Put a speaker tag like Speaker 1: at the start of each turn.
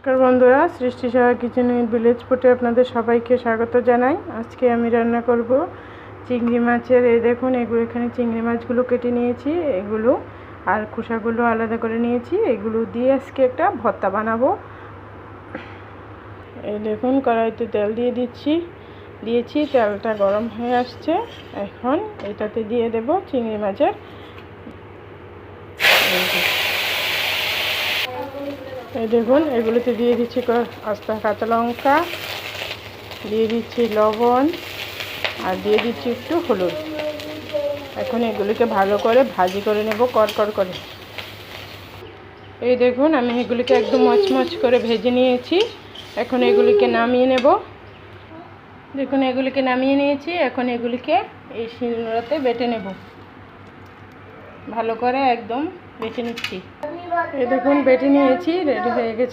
Speaker 1: নমস্কার বন্ধুরা, সৃষ্টি সাহা কিচেন উইথ ভিলেজ ফুডে আপনাদের সবাইকে স্বাগত জানাই। আজকে আমি রান্না করব চিংড়ি মাছের। এই দেখুন, এখানে চিংড়ি মাছগুলো কেটে নিয়েছি, এগুলো আর খোসাগুলো আলাদা করে নিয়েছি। এগুলো দিয়ে আজকে একটা ভর্তা বানাবো। এই দেখুন, কড়াইতে তেল দিয়েছি, তেলটা গরম হয়ে আসছে। এখন এটাতে দিয়ে দেব চিংড়ি মাছের। এই দেখুন, এগুলোতে দিয়ে দিচ্ছি আস্তা কাঁচা লঙ্কা, দিয়ে দিচ্ছি লবণ, আর দিয়ে দিচ্ছি একটু হলুদ। এখন এগুলিকে ভালো করে ভাজি করে নেব, কড়কড় করে। এই দেখুন, আমি এগুলিকে একদম মচমচ করে ভেজে নিয়েছি। এখন এগুলিকে নামিয়ে নেব। দেখুন, এগুলিকে নামিয়ে নিয়েছি। এখন এগুলিকে এই শিলনোড়াতে বেটে নেব, ভালো করে একদম বেটে নিচ্ছি। এই দেখুন, বেটে নিয়েছি, রেডি হয়ে গেছে।